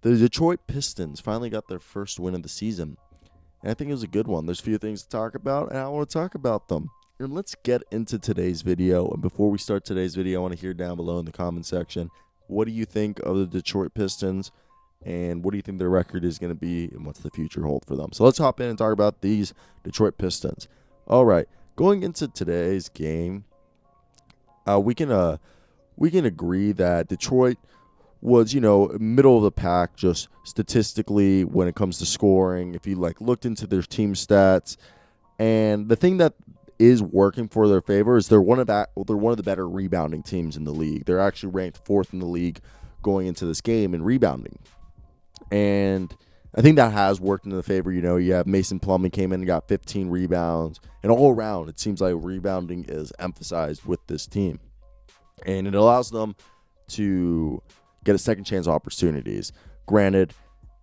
The Detroit Pistons finally got their first win of the season, and I think it was a good one. There's a few things to talk about, and I want to talk about them. And let's get into today's video. And before we start today's video, I want to hear down below in the comment section, what do you think of the Detroit Pistons, and what do you think their record is going to be, and what's the future hold for them? So let's hop in and talk about these Detroit Pistons. All right, going into today's game, we can agree that Detroit was, middle of the pack just statistically when it comes to scoring. If you looked into their team stats, and the thing that is working for their favor is they're one of the better rebounding teams in the league. They're actually ranked 4th in the league going into this game in rebounding. And I think that has worked in the favor. You have Mason Plumlee came in and got 15 rebounds. And all around, it seems like rebounding is emphasized with this team. And it allows them to get a second chance opportunities. Granted,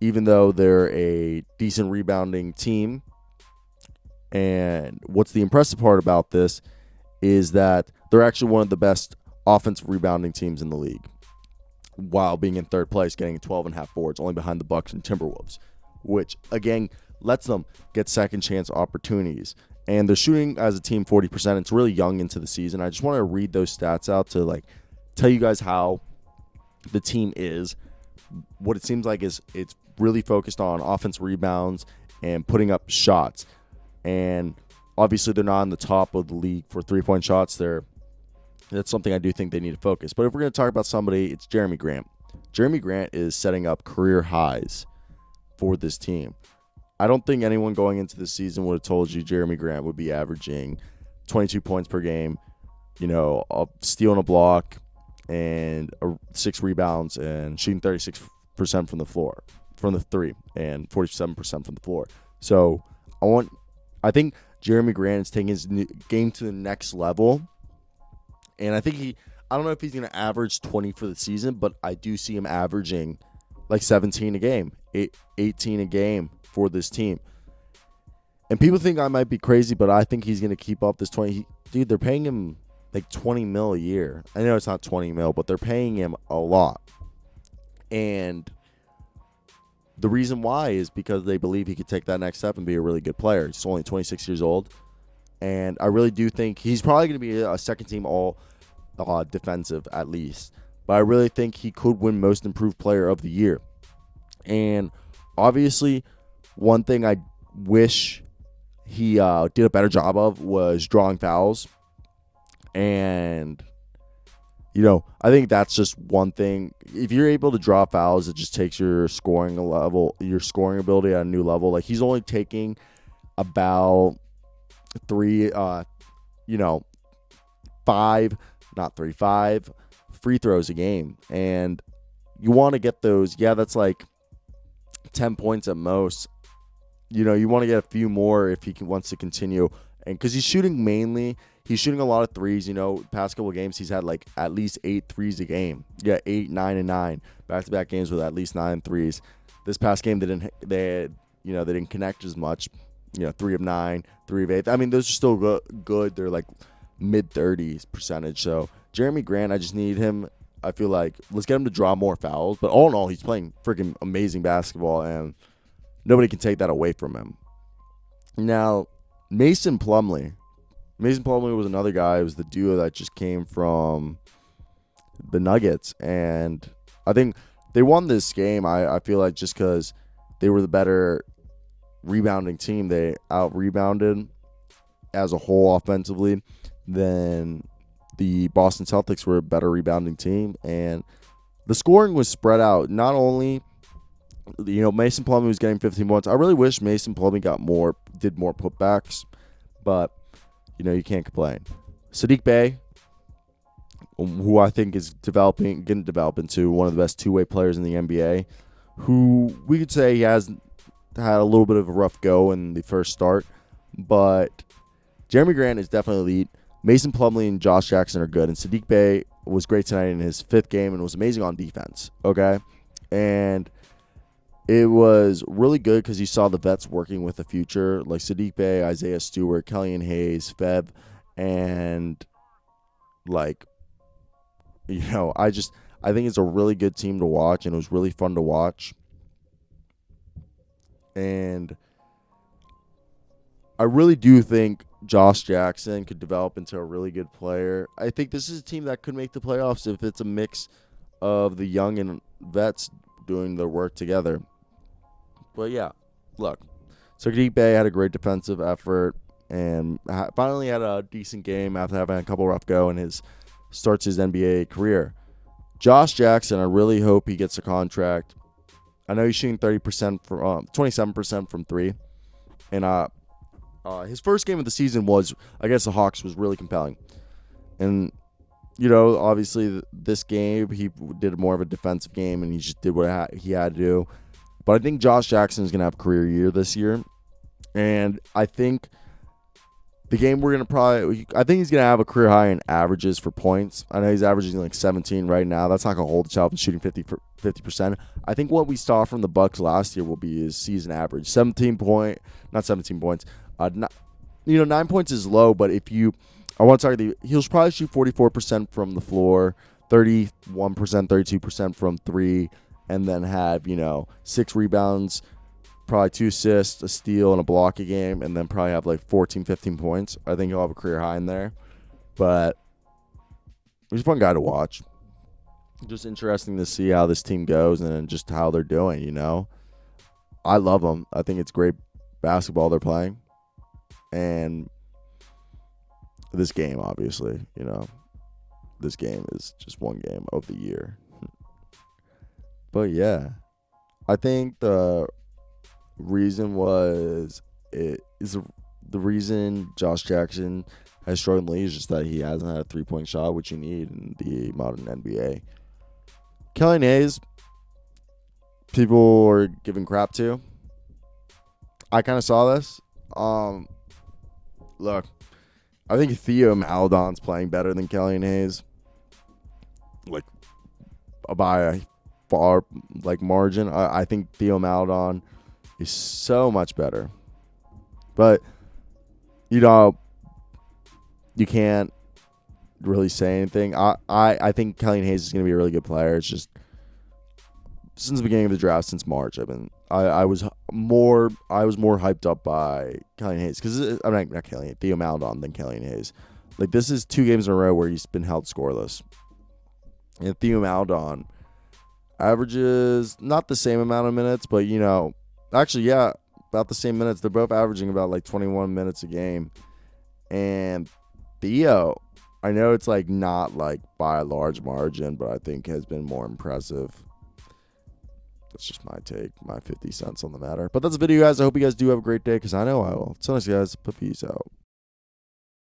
even though they're a decent rebounding team, and what's the impressive part about this is that they're actually one of the best offensive rebounding teams in the league, while being in third place, getting 12.5 boards, only behind the Bucks and Timberwolves, which, again, lets them get second chance opportunities. And they're shooting as a team 40%. It's really young into the season. I just want to read those stats out to tell you guys how the team is. What it seems like is it's really focused on offense rebounds and putting up shots. And obviously they're not on the top of the league for 3-point shots. That's something I do think they need to focus. But if we're going to talk about somebody, it's Jerami Grant. Jerami Grant is setting up career highs for this team. I don't think anyone going into this season would have told you Jerami Grant would be averaging 22 points per game, a steal and a block, and 6 rebounds, and shooting 36% from the floor, from the three, and 47% from the floor. So I think Jerami Grant is taking his game to the next level, and I think I don't know if he's going to average 20 for the season, but I do see him averaging 17 a game, 18 a game for this team. And people think I might be crazy, but I think he's going to keep up this 20. Dude, they're paying him $20 million a year. I know it's not $20 million, but they're paying him a lot. And the reason why is because they believe he could take that next step and be a really good player. He's only 26 years old. And I really do think he's probably going to be a second-team all defensive at least. But I really think he could win Most Improved Player of the Year. And obviously, one thing I wish he did a better job of was drawing fouls. And, I think that's just one thing. If you're able to draw fouls, it just takes your scoring ability at a new level. He's only taking about 5 free throws a game. And you want to get those. Yeah, that's 10 points at most. You want to get a few more if he wants to continue. And because he's shooting a lot of threes. Past couple of games, he's had at least 8 threes a game. Yeah, 8, 9, and 9. Back-to-back games with at least 9 threes. This past game, they didn't connect as much. 3 of 9, 3 of 8. I mean, those are still good. They're mid-30s percentage. So Jerami Grant, I just need him. I feel let's get him to draw more fouls. But all in all, he's playing freaking amazing basketball, and nobody can take that away from him. Now, Mason Plumlee. Mason Plumlee was another guy. It was the duo that just came from the Nuggets. And I think they won this game, I feel just because they were the better rebounding team. They out-rebounded as a whole offensively than the Boston Celtics were a better rebounding team. And the scoring was spread out. Not only, Mason Plumlee was getting 15 points. I really wish Mason Plumlee did more putbacks. But, you can't complain. Saddiq Bey, who I think is going to develop into one of the best two-way players in the NBA, who we could say he has had a little bit of a rough go in the first start. But Jerami Grant is definitely elite. Mason Plumlee and Josh Jackson are good. And Saddiq Bey was great tonight in his 5th game and was amazing on defense. Okay? And it was really good because you saw the vets working with the future, like Saddiq Bey, Isaiah Stewart, Kellyan Hayes, Feb, and I think it's a really good team to watch, and it was really fun to watch. And I really do think Josh Jackson could develop into a really good player. I think this is a team that could make the playoffs if it's a mix of the young and vets doing their work together. But yeah, look, Sadiq Bey had a great defensive effort and finally had a decent game after having a couple rough go and starts his NBA career. Josh Jackson, I really hope he gets a contract. I know he's shooting 27% from three, and his first game of the season was against the Hawks was really compelling. And, obviously this game, he did more of a defensive game, and he just did what he had to do. But I think Josh Jackson is going to have a career year this year. And I think the game I think he's going to have a career high in averages for points. I know he's averaging like 17 right now. That's not going to hold itself and shooting 50%. I think what we saw from the Bucks last year will be his season average. 9 points. 9 points is low, but I want to target he'll probably shoot 44% from the floor, 31%, 32% from three, and then have, 6 rebounds, probably 2 assists, a steal, and a block a game, and then probably have like 14, 15 points. I think he'll have a career high in there. But he's a fun guy to watch. Just interesting to see how this team goes and just how they're doing, I love them. I think it's great basketball they're playing. And this game, obviously, this game is just one game of the year. But yeah, I think the reason the reason Josh Jackson has struggled in the league is just that he hasn't had a 3-point shot, which you need in the modern NBA. Killian Hayes, people are giving crap to. I kind of saw this. Look, I think Theo Maledon's playing better than Killian Hayes, like by a far margin. I think Theo Maledon is so much better, but you can't really say anything. I think Killian Hayes is going to be a really good player. It's just since the beginning of the draft, since March, I was more hyped up by Killian Hayes because I'm not Killian, Theo Maledon than Killian Hayes. Like, this is 2 games in a row where he's been held scoreless, and Theo Maledon averages not the same amount of minutes, but actually, yeah, about the same minutes. They're both averaging about 21 minutes a game, and Theo, I know it's not by a large margin, but I think has been more impressive. That's just my take, my 50 cents on the matter. But that's the video, guys. I hope you guys do have a great day, because I know I will. So nice, guys. Peace out.